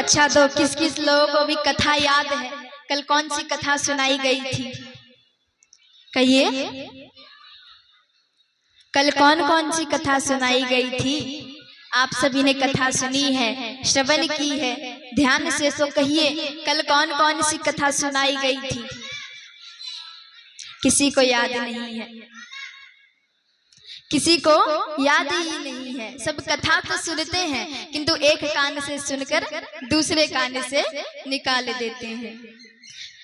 अच्छा, तो किस किस लोगों को भी कथा याद है? कल कौन सी कथा सुनाई गई थी? कहिए, कल कौन कौन सी कथा सुनाई गई थी? आप सभी ने कथा सुनी है, श्रवण की है, ध्यान से तो कहिए, कल कौन कौन सी कथा सुनाई गई थी? किसी को याद नहीं है, किसी को याद ही नहीं है। सब कथा तो सुनते हैं किंतु एक कान से सुनकर दूसरे कान से निकाल देते हैं।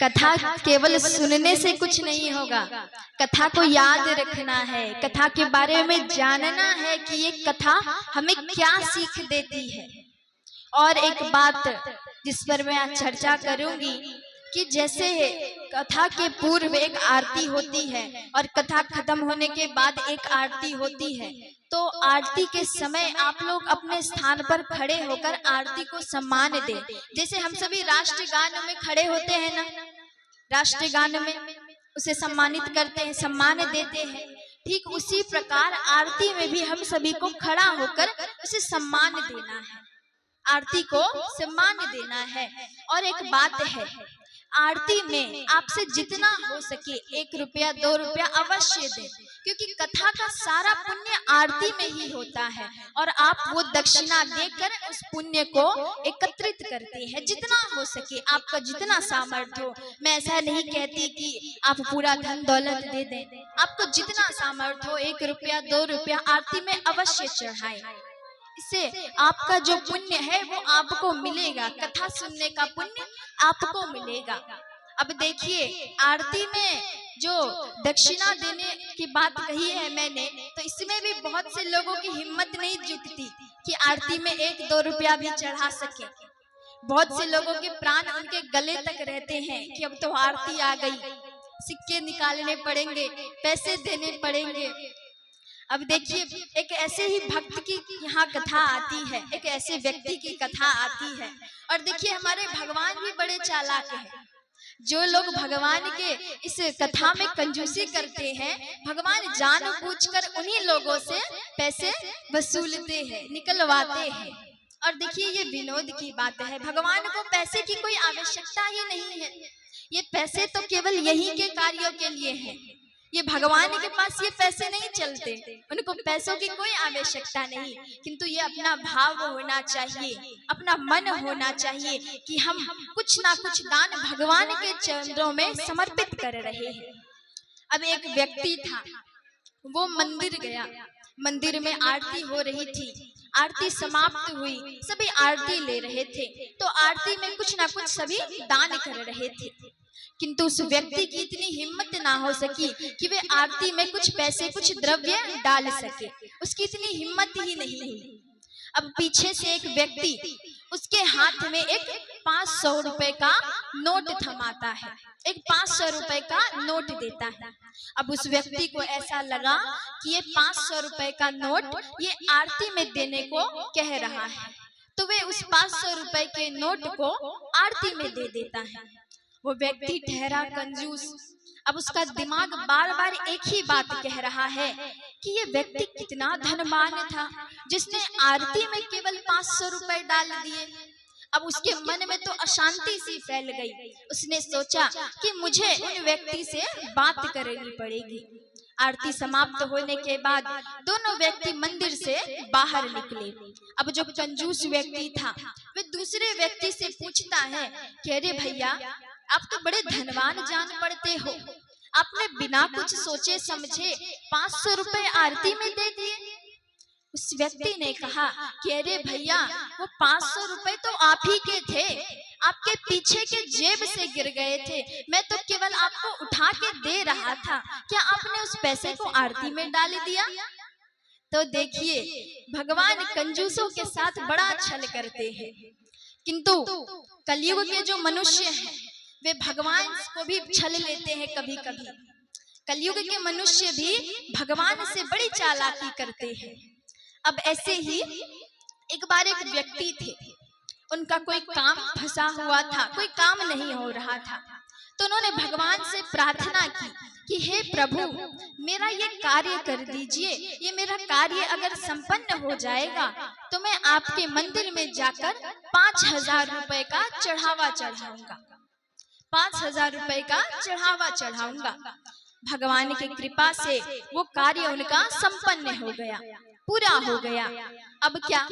कथा केवल सुनने से कुछ नहीं होगा, कथा को याद रखना है, कथा के बारे में जानना है कि ये कथा हमें क्या सीख देती है। और एक बात जिस पर मैं आज चर्चा करूंगी कि जैसे कथा के पूर्व एक आरती होती है और कथा खत्म होने के बाद एक आरती होती है, तो आरती के समय आप लोग अपने स्थान पर खड़े होकर आरती को सम्मान दें। जैसे हम सभी राष्ट्रगान में खड़े होते हैं ना, राष्ट्रगान में उसे सम्मानित करते हैं, सम्मान देते हैं, ठीक उसी प्रकार आरती में भी हम सभी को खड़ा होकर उसे सम्मान देना है, आरती को सम्मान देना है। और एक बात है, आरती में आपसे जितना हो सके 1 रुपया 2 रुपया अवश्य दें, क्योंकि कथा का सारा पुण्य आरती में ही होता है और आप वो दक्षिणा देकर उस पुण्य को एकत्रित करते हैं। जितना हो सके, आपका जितना सामर्थ्य हो, मैं ऐसा नहीं कहती कि आप पूरा धन दौलत दे दें, आपको जितना सामर्थ्य हो 1 रुपया 2 रुपया आरती में अवश्य चढ़ाएं। इससे आपका जो पुण्य है वो आपको मिलेगा, कथा सुनने का पुण्य आपको मिलेगा। अब देखिए, आरती में जो दक्षिणा देने की बात कही है मैंने, तो इसमें भी बहुत से लोगों की हिम्मत नहीं जुटती कि आरती में 1-2 रुपया भी चढ़ा सके। बहुत से लोगों के प्राण उनके गले तक रहते हैं कि अब तो आरती आ गई, सिक्के निकालने पड़ेंगे, पैसे देने पड़ेंगे। अब देखिए, एक ऐसे ही भक्त की यहाँ कथा आती है, एक ऐसे व्यक्ति की कथा आती है, और देखिए हमारे भगवान भी बड़े चालाक हैं। जो लोग भगवान के इस कथा में कंजूसी करते हैं, भगवान जानबूझकर उन्हीं लोगों से पैसे वसूलते हैं, निकलवाते हैं। और देखिए, ये विनोद की बात है, भगवान को पैसे की कोई आवश्यकता ही नहीं है, ये पैसे तो केवल यहीं के कार्यों के लिए हैं। ये भगवान के पास ये पैसे नहीं चलते, उनको पैसों की कोई आवश्यकता नहीं, किंतु ये अपना भाव होना चाहिए, अपना मन होना चाहिए कि हम कुछ ना कुछ दान भगवान के चरणों में समर्पित कर रहे हैं। अब एक व्यक्ति था, वो मंदिर गया, मंदिर में आरती हो रही थी, आरती समाप्त हुई, सभी आरती ले रहे थे, तो आरती में कुछ ना कुछ सभी दान कर रहे थे, किंतु उस व्यक्ति की इतनी हिम्मत ना हो सकी कि वे आरती में कुछ पैसे, कुछ द्रव्य डाल सके, उसकी इतनी हिम्मत ही नहीं हुई। अब पीछे से एक व्यक्ति उसके हाथ में एक 500 रुपए का नोट थमाता है, एक 500 रुपए का नोट देता है। अब उस व्यक्ति को ऐसा लगा कि ये 500 रुपए का नोट ये आरती में देने को कह रहा है, तो वे उस 500 रुपए के नोट को आरती में दे देता है। वो व्यक्ति ठहरा कंजूस, अब उसका दिमाग बार बार एक ही बात कह रहा है कि ये व्यक्ति कितना धनवान था जिसने आरती में केवल 500 रुपए डाल दिए। अब उसके मन में तो अशांति सी फैल गई, उसने सोचा कि मुझे उन व्यक्ति से बात करनी पड़ेगी। आरती समाप्त होने के बाद दोनों व्यक्ति मंदिर से बाहर निकले। अब जो कंजूस व्यक्ति था वे दूसरे व्यक्ति से पूछता है कि अरे भैया, आप तो बड़े धनवान जान पड़ते हो, आपने बिना कुछ सोचे समझे 500 रुपए आरती में दे दिए। उस व्यक्ति ने कहा कि अरे भैया, वो 500 रुपए तो आप ही के थे, आपके पीछे के जेब से गिर गए थे, मैं तो केवल आपको उठा के दे रहा था, क्या आपने उस पैसे को आरती में डाल दिया? तो देखिए, भगवान कंजूसों के साथ बड़ा छल करते हैं, किंतु कलयुग के जो मनुष्य हैं वे भगवान को भी छल लेते हैं कभी कभी। कलयुग के मनुष्य भी भगवान से बड़ी चालाकी करते हैं। अब ऐसे ही एक बार एक व्यक्ति थे, उनका कोई काम फंसा हुआ था, कोई काम नहीं हो रहा था, तो उन्होंने भगवान से प्रार्थना की कि हे प्रभु, मेरा ये कार्य कर दीजिए, ये मेरा कार्य अगर संपन्न हो जाएगा तो मैं आपके मंदिर में जाकर 5,000 रुपए का चढ़ावा चढ़ाऊंगा, 5,000 रुपए का चढ़ावा चढ़ाऊंगा। भगवान की कृपा से वो कार्य उनका संपन्न हो गया, पूरा हो गया। अब क्या,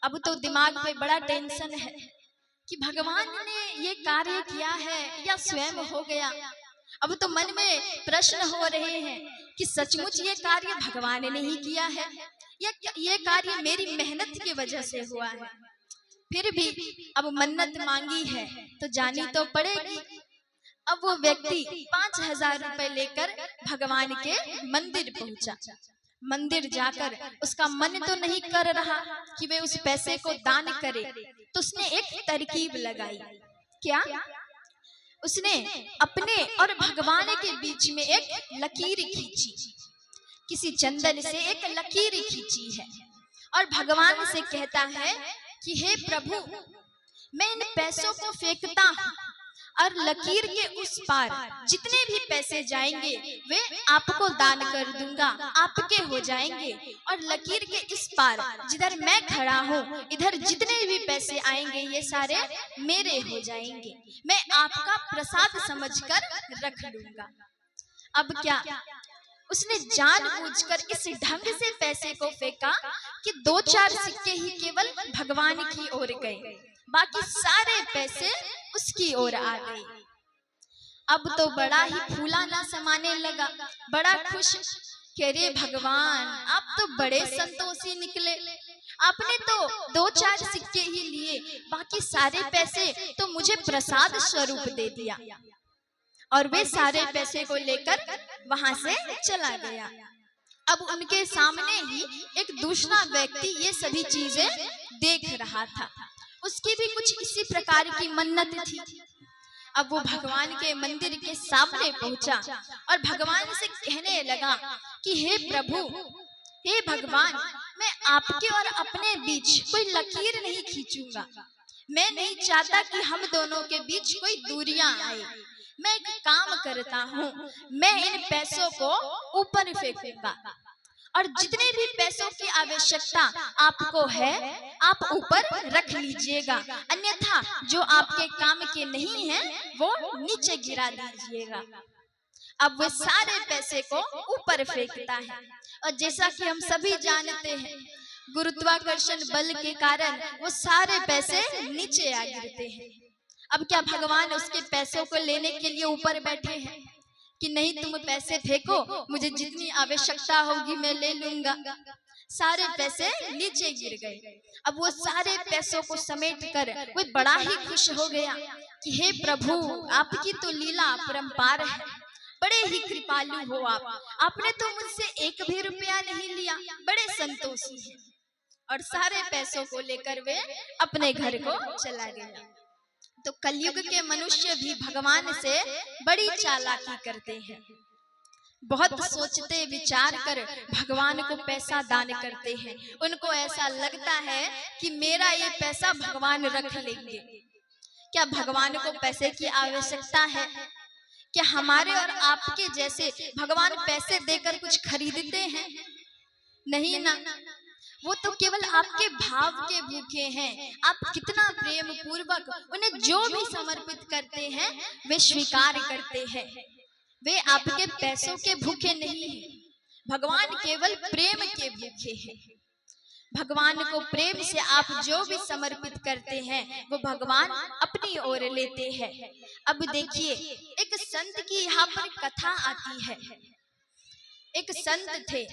अब तो दिमाग पे बड़ा टेंशन है कि भगवान ने ये कार्य किया है या स्वयं हो गया। अब तो मन में प्रश्न हो रहे हैं कि सचमुच ये कार्य भगवान ने ही किया है या ये कार्य मेरी मेहनत की वजह से हुआ है। फिर भी अब मन्नत मांगी है तो जानी तो पड़ेगी। अब वो व्यक्ति 5,000 रुपए लेकर भगवान के मंदिर पहुंचा। मंदिर जाकर उसका मन तो नहीं कर रहा कि वे उस पैसे को दान करे, तो उसने एक तरकीब लगाई। क्या? उसने अपने और भगवान के बीच में एक लकीर खींची, किसी चंदन से एक लकीर खींची है और भगवान से कहता है कि हे प्रभु, मैं इन पैसों को फेंकता हूँ और लकीर के उस पार जितने भी पैसे जाएंगे वे आपको दान कर दूंगा, आपके हो जाएंगे। और लकीर के इस पार जिधर मैं खड़ा हूँ इधर जितने भी पैसे आएंगे ये सारे मेरे हो जाएंगे, मैं आपका प्रसाद समझकर रख लूंगा। अब क्या, उसने जानबूझकर इस ढंग से पैसे को फेंका कि 2-4 सिक्के ही केवल भगवान की ओर गए, बाकी सारे पैसे उसकी ओर आ गए। अब तो बड़ा ही फूला ना समाने लगा, बड़ा खुश कि अरे भगवान, आप तो बड़े संतोषी निकले, आपने तो 2-4 सिक्के ही लिए, बाकी सारे पैसे तो मुझे प्रसाद स्वरूप दे दिया। और वे सारे पैसे को लेकर वहां से चला गया। अब उनके सामने ही एक दूसरा व्यक्ति ये सभी चीजें देख रहा था, उसकी भी कुछ इसी प्रकार की मन्नत थी। अब वो भगवान के मंदिर के सामने पहुंचा और भगवान से कहने लगा कि हे प्रभु, हे भगवान, मैं आपके और अपने बीच कोई लकीर नहीं खींचूंगा, मैं नहीं चाहता कि हम दोनों के बीच कोई दूरियां आए। मैं एक काम करता हूँ, मैं इन पैसों को ऊपर फेंकूंगा और जितने भी पैसों की आवश्यकता आपको है आप ऊपर रख लीजिएगा, अन्यथा जो आपके काम के नहीं है वो नीचे गिरा दीजिएगा। अब वो सारे पैसे को ऊपर फेंकता है और जैसा कि हम सभी जानते हैं गुरुत्वाकर्षण बल के कारण वो सारे पैसे नीचे आ गिरते हैं। अब क्या भगवान उसके पैसों को लेने के लिए ऊपर बैठे हैं कि नहीं तुम पैसे फेंको, मुझे जितनी आवश्यकता होगी मैं ले लूंगा। सारे पैसे नीचे गिर गए। अब वो सारे पैसों को समेट कर वो बड़ा ही खुश हो गया कि हे प्रभु, आपकी तो लीला अपरंपार है, बड़े ही कृपालु हो आप, आपने तो मुझसे 1 भी रुपया नहीं लिया, बड़े संतोषी हैं। और सारे पैसों को लेकर वे अपने घर को चला गया। तो कलयुग के मनुष्य भी भगवान से बड़ी चालाकी करते हैं, बहुत सोचते विचार कर भगवान को पैसा दान करते हैं। उनको ऐसा लगता है कि मेरा ये पैसा भगवान रख लेंगे। क्या भगवान को पैसे की आवश्यकता है? क्या हमारे और आपके जैसे भगवान पैसे देकर कुछ खरीदते हैं? नहीं ना, वो तो केवल आपके भाव के भूखे हैं। आप कितना प्रेम पूर्वक उन्हें जो भी समर्पित करते हैं वे स्वीकार करते हैं। वे आपके पैसों के भूखे नहीं हैं, भगवान केवल प्रेम के भूखे हैं। भगवान को प्रेम से आप जो भी समर्पित करते हैं वो भगवान अपनी ओर लेते हैं। अब देखिए, एक संत की यहाँ पर कथा आती है। एक संत थे,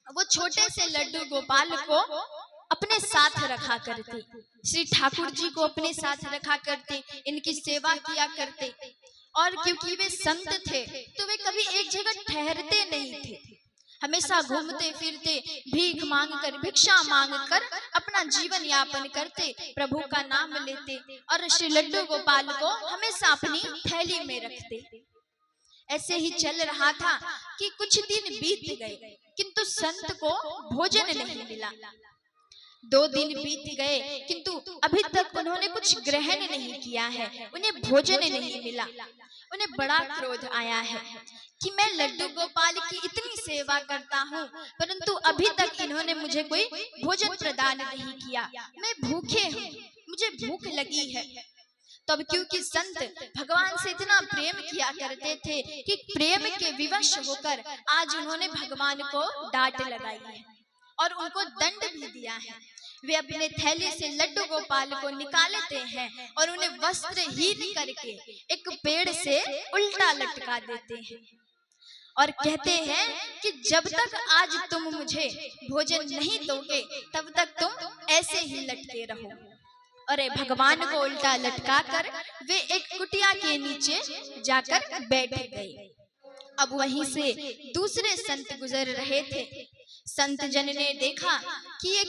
वो छोटे से लड्डू गोपाल को अपने साथ रखा करते, श्री ठाकुर जी को अपने साथ रखा करते, इनकी सेवा किया करते। और क्योंकि वे संत थे तो वे कभी एक जगह ठहरते नहीं थे, हमेशा घूमते फिरते, भीख मांगकर, भिक्षा मांगकर अपना जीवन यापन करते, प्रभु का नाम लेते और श्री लड्डू गोपाल को हमेशा अपनी थैली में रखते। ऐसे ही चल रहा था कि कुछ दिन बीत गए किंतु संत को भोजन नहीं मिला। 2 दिन बीत गए किंतु अभी तक उन्होंने कुछ ग्रहण नहीं किया है, उन्हें भोजन नहीं मिला। उन्हें बड़ा क्रोध आया है कि मैं लड्डू गोपाल की इतनी सेवा करता हूँ, परंतु अभी तक इन्होंने मुझे कोई भोजन प्रदान नहीं किया। मैं भूखे हूँ, मुझे भूख लगी है। तब क्योंकि संत भगवान से इतना प्रेम किया करते थे कि प्रेम के विवश होकर आज उन्होंने भगवान को डांट लगाई है और उनको दंड भी दिया है। वे अपने थैले से लड्डू गोपाल को निकालते हैं और उन्हें वस्त्रहीन करके एक पेड़ से उल्टा लटका देते हैं और कहते हैं कि जब तक आज तुम मुझे भोजन नहीं दोगे तब तक तुम ऐसे ही लटके रहो। अरे भगवान को उल्टा लटका कर वे एक कुटिया के नीचे जाकर बैठ गए। अब वहीं से दूसरे संत गुजर रहे थे। संत जन ने देखा कि ये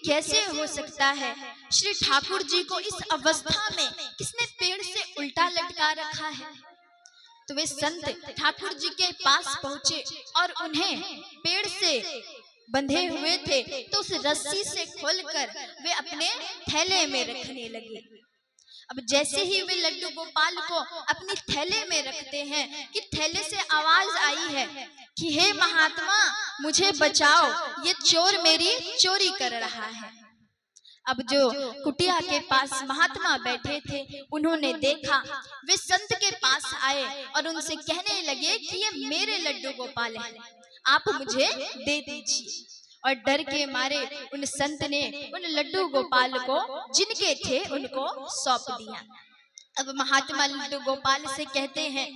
कैसे हो सकता है, श्री ठाकुर जी को इस अवस्था में किसने पेड़ से उल्टा लटका रखा है। तो वे संत ठाकुर जी के पास पहुंचे और उन्हें पेड़ से बंधे हुए थे तो उस रस्सी से खोलकर वे अपने थैले में रखने लगे। अब जैसे ही वे लड्डू गोपाल को अपनी थैले में रखते हैं कि थैले से आवाज आई है कि हे महात्मा मुझे बचाओ, ये चोर मेरी चोरी कर रहा है। अब जो कुटिया के पास महात्मा बैठे थे उन्होंने देखा, वे संत के पास आए और उनसे कहने लगे कि ये मेरे लड्डू गोपाल हैं, आप मुझे दे दीजिए। और डर के मारे उन संत ने उन लड्डू गोपाल को जिनके थे उनको सौंप दिया। अब महात्मा लड्डू गोपाल से कहते हैं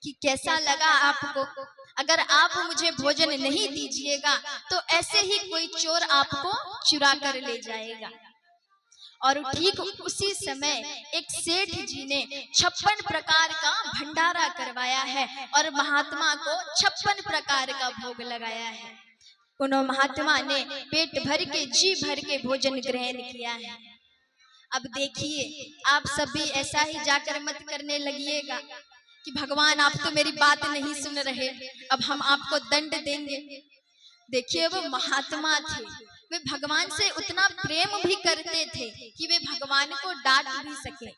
कि कैसा लगा आपको, अगर आप मुझे भोजन नहीं दीजिएगा तो ऐसे ही कोई चोर आपको चुरा कर ले जाएगा। और ठीक उसी समय एक सेठ जी ने 56 प्रकार का भंडारा करवाया है और महात्मा को 56 प्रकार का भोग लगाया है। उन्होंने महात्मा ने पेट भर के जी भर के भोजन ग्रहण किया है। अब देखिए आप सभी ऐसा ही जाकर मत करने लगिएगा कि भगवान आप तो मेरी बात नहीं सुन रहे, अब हम आपको दंड देंगे। देखिए वो महात्मा थे, वे भगवान से उतना प्रेम भी करते थे कि वे भगवान को डांट भी सके,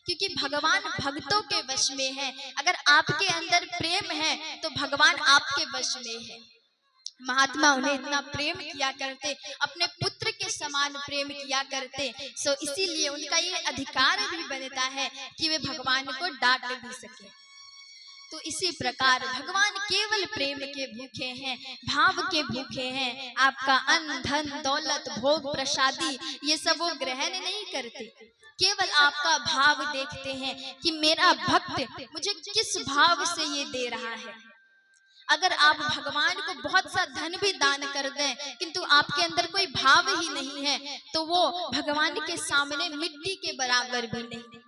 क्योंकि भगवान भक्तों के वश में है। अगर आपके अंदर प्रेम है तो भगवान आपके वश में है। महात्मा उन्हें इतना प्रेम किया करते, अपने पुत्र के समान प्रेम किया करते, सो इसीलिए उनका ये अधिकार भी बनता है कि वे भगवान को डांट भी सके। तो इसी प्रकार भगवान केवल प्रेम के भूखे हैं, भाव के भूखे हैं। आपका अन्न धन दौलत भोग प्रसादी ये सब वो ग्रहण नहीं करते, केवल आपका भाव देखते हैं कि मेरा भक्त मुझे किस भाव से ये दे रहा है। अगर आप भगवान को बहुत सा धन भी दान कर दें किंतु आपके अंदर कोई भाव ही नहीं है तो वो भगवान के सामने मिट्टी के बराबर भी नहीं।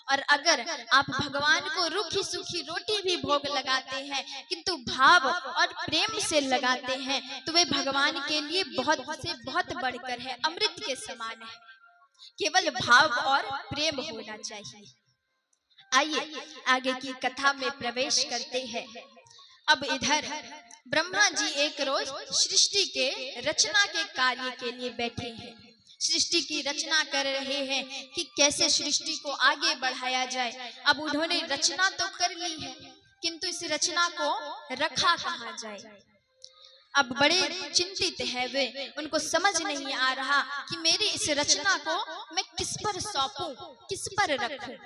और अगर आप भगवान को रूखी सूखी रोटी भी भोग लगाते हैं किंतु भाव और प्रेम से लगाते हैं तो वे भगवान के लिए बहुत से बहुत बढ़कर है, अमृत के समान है। केवल भाव और प्रेम होना चाहिए। आइए आगे की कथा में प्रवेश करते हैं। अब इधर ब्रह्मा जी एक रोज सृष्टि के रचना के कार्य के लिए बैठे हैं। सृष्टि की रचना कर रहे हैं कि कैसे सृष्टि को आगे बढ़ाया जाए। अब उन्होंने रचना तो कर ली है किंतु इस रचना को रखा कहाँ जाए। अब बड़े चिंतित है वे, उनको समझ नहीं आ रहा कि मेरी इस रचना को मैं किस पर सौंपूं, किस पर रखूं।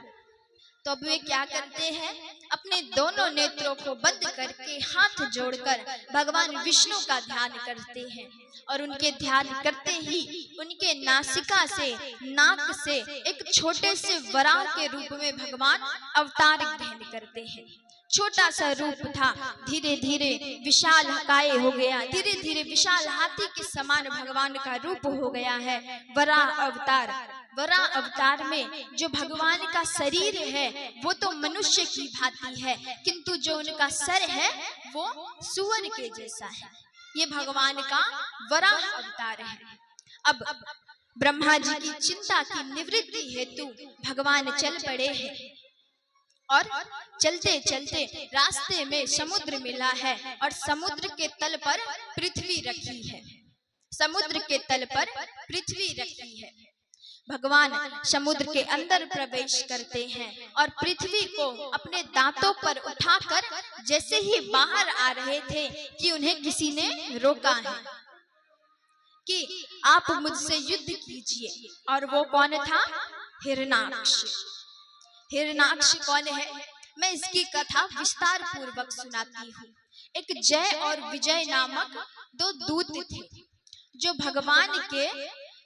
तो अब वे क्या करते हैं, अपने दोनों नेत्रों को बंद करके हाथ जोड़कर भगवान विष्णु का ध्यान करते हैं और उनके ध्यान करते ही उनके नासिका से नाक से एक छोटे से वराह के रूप में भगवान अवतार ग्रहण करते हैं। छोटा सा रूप था, धीरे धीरे विशाल काय हो गया, धीरे धीरे विशाल हाथी के समान भगवान का रूप हो गया है वराह अवतार। वराह अवतार में जो भगवान का शरीर है वो तो मनुष्य की भांति है किंतु जो उनका सर है वो सुअर के जैसा है। ये भगवान का वराह अवतार है। अब ब्रह्मा जी की चिंता की निवृत्ति हेतु भगवान चल पड़े हैं और चलते चलते रास्ते में समुद्र मिला है और समुद्र के तल पर पृथ्वी रखी है। समुद्र के तल पर पृथ्वी रखी है। भगवान समुद्र के अंदर प्रवेश करते हैं और पृथ्वी को अपने दांतों पर उठाकर जैसे ही बाहर आ रहे थे कि उन्हें किसी ने रोका है कि आप मुझसे युद्ध कीजिए। और वो कौन था? हिरणाक्ष। हिरणाक्ष कौन है? मैं इसकी कथा विस्तार पूर्वक सुनाती हूँ। एक जय और विजय नामक दो दूत थे जो भगवान के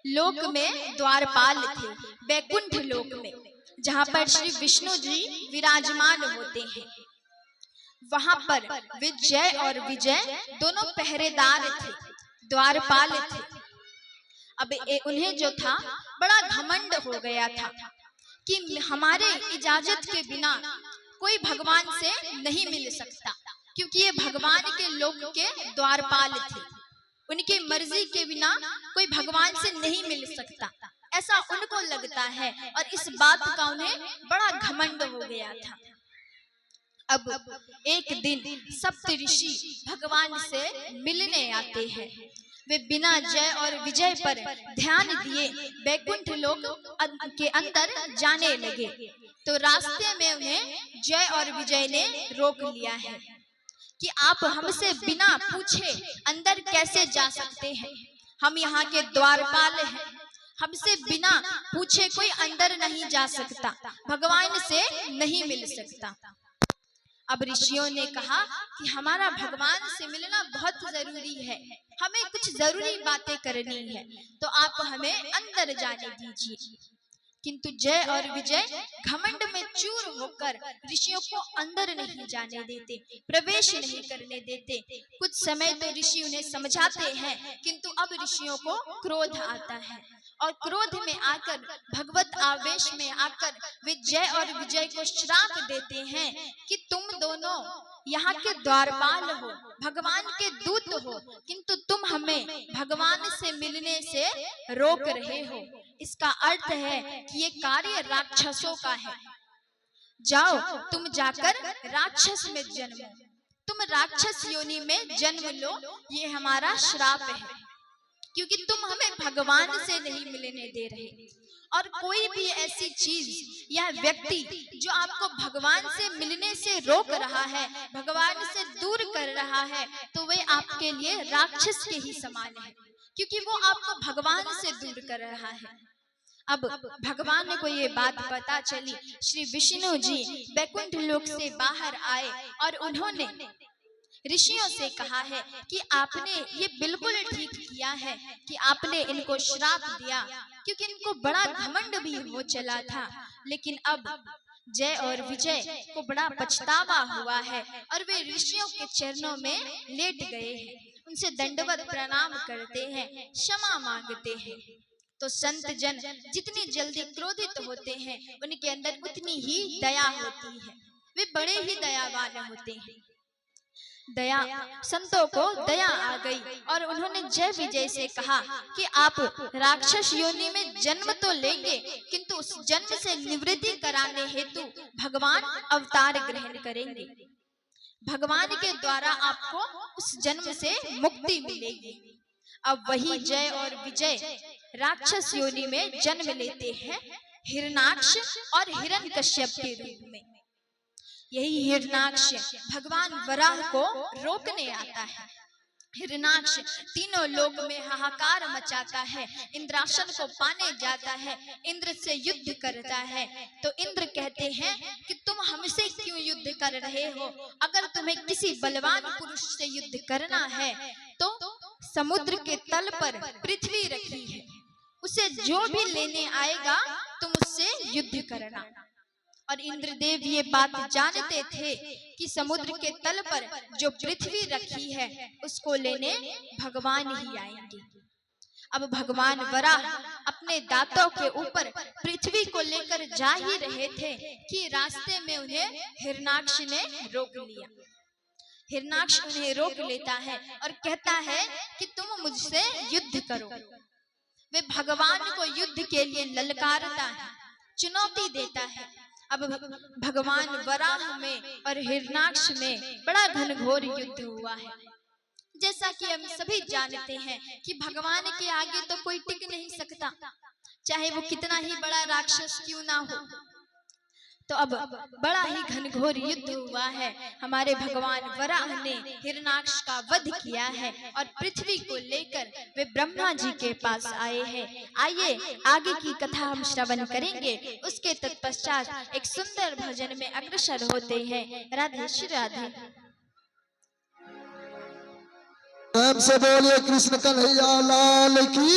लोक में द्वारपाल थे, बैकुंठ लोक में, जहाँ पर श्री विष्णु जी विराजमान होते हैं। वहां पर विजय और विजय दोनों पहरेदार थे, द्वारपाल थे। अब उन्हें जो था बड़ा घमंड हो गया था कि हमारे इजाजत के बिना कोई भगवान से नहीं मिल सकता, क्योंकि ये भगवान के लोक के द्वारपाल थे। उनकी मर्जी के बिना कोई भगवान से नहीं मिल सकता, ऐसा उनको लगता है। और इस बात का उन्हें बड़ा घमंड हो गया था। अब एक दिन सप्त ऋषि भगवान से मिलने आते हैं। वे बिना जय और विजय पर ध्यान दिए बैकुंठ लोक के अंदर जाने लगे। तो रास्ते में उन्हें जय और विजय ने रोक लिया है कि आप हमसे बिना पूछे अंदर कैसे जा सकते हैं? हम यहाँ के द्वारपाल हैं, हमसे बिना पूछे कोई अंदर नहीं जा सकता, भगवान से नहीं मिल सकता। अब ऋषियों ने कहा कि हमारा भगवान से मिलना बहुत जरूरी है, हमें कुछ जरूरी बातें करनी है, तो आप हमें अंदर जाने दीजिए। किंतु जय और विजय घमंड में चूर होकर ऋषियों को अंदर नहीं जाने देते, प्रवेश नहीं करने देते। कुछ समय तो ऋषि उन्हें समझाते हैं, किंतु अब ऋषियों को क्रोध आता है और क्रोध में आकर, भगवत आवेश में आकर वे जय और विजय को श्राप देते हैं कि तुम दोनों यहाँ के द्वारपाल हो, भगवान के दूत हो, किंतु तुम हमें भगवान से मिलने से रोक रहे हो। इसका अर्थ है कि ये कार्य राक्षसों का है। जाओ तुम जाकर राक्षस में जन्मो, तुम राक्षस योनि में जन्म लो, ये हमारा श्राप है, क्योंकि तुम हमें भगवान से नहीं मिलने दे रहे। और कोई भी ऐसी चीज या व्यक्ति जो आपको भगवान से मिलने से रोक रहा है, भगवान से दूर कर रहा है, तो वे आपके लिए राक्षस के ही समान है, क्योंकि वो आपको भगवान से दूर कर रहा है। अब भगवान को ये बात पता चली। श्री विष्णु जी बैकुंठ लोक से बाहर आए और उन्होंने ऋषियों से कहा है कि आपने ये बिल्कुल ठीक किया है कि आपने इनको श्राप दिया, क्योंकि इनको बड़ा घमंड भी हो चला था। लेकिन अब जय और विजय को बड़ा पछतावा हुआ है और वे ऋषियों के चरणों में लेट गए हैं, उनसे दंडवत प्रणाम करते हैं, क्षमा मांगते हैं। तो संत जन जितनी जल्दी क्रोधित होते हैं, उनके अंदर उतनी ही दया होती है, वे बड़े ही दयावान होते हैं। दया, संतों को दया आ गई और उन्होंने जय विजय से कहा कि आप राक्षस योनि में जन्म तो लेंगे, किंतु उस जन्म से निवृत्ति कराने हेतु भगवान अवतार ग्रहण करेंगे। भगवान के द्वारा आपको उस जन्म से मुक्ति मिलेगी। अब वही जय और विजय राक्षस योनि में जन्म लेते हैं, हिरणाक्ष और हिरण्यकश्यप के रूप में। यही हिरणाक्ष भगवान वराह को रोकने आता है। हिरणाक्ष तीनों लोक में हाहाकार मचाता है, इंद्रासन को पाने जाता है, इंद्र से युद्ध करता है। तो इंद्र कहते हैं कि तुम हमसे क्यों युद्ध कर रहे हो? अगर तुम्हें किसी बलवान पुरुष से युद्ध करना है तो समुद्र के तल पर पृथ्वी रखी है, उसे जो भी लेने आएगा तुम उससे युद्ध करना। और इंद्रदेव ये बात जानते थे कि समुद्र के तल पर जो पृथ्वी रखी है उसको लेने भगवान ही आएंगे। अब भगवान वराह अपने दांतों के ऊपर पृथ्वी को लेकर जा ही रहे थे कि रास्ते में उन्हें हिरणाक्ष ने रोक लिया। हिरणाक्ष उन्हें रोक लेता है और कहता है कि तुम मुझसे युद्ध करो। वे भगवान को युद्ध के लिए ललकारता है, चुनौती देता है। अब भगवान वराह में और हिरणाक्ष में बड़ा घनघोर युद्ध हुआ है। जैसा कि हम सभी जानते हैं कि भगवान के आगे तो कोई टिक नहीं सकता, चाहे वो कितना ही बड़ा राक्षस क्यों ना हो। तो अब बड़ा ही घनघोर युद्ध हुआ है। हमारे भगवान वराह ने हिरण्याक्ष का वध किया है और पृथ्वी को लेकर वे ब्रह्मा जी के पास आए हैं। आइए आगे की कथा हम श्रवण करेंगे। उसके तत्पश्चात एक सुंदर भजन में अग्रसर होते हैं। राधे श्री राधे। प्रेम से बोलिए कृष्ण कन्हैया लाल की।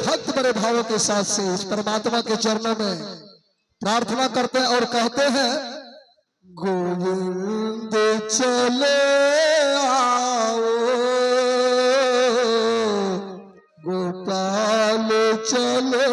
भक्त बड़े भावों के साथ से इस परमात्मा के चरणों में प्रार्थना करते हैं और कहते हैं, गोविंद चले आओ, गोपाल चले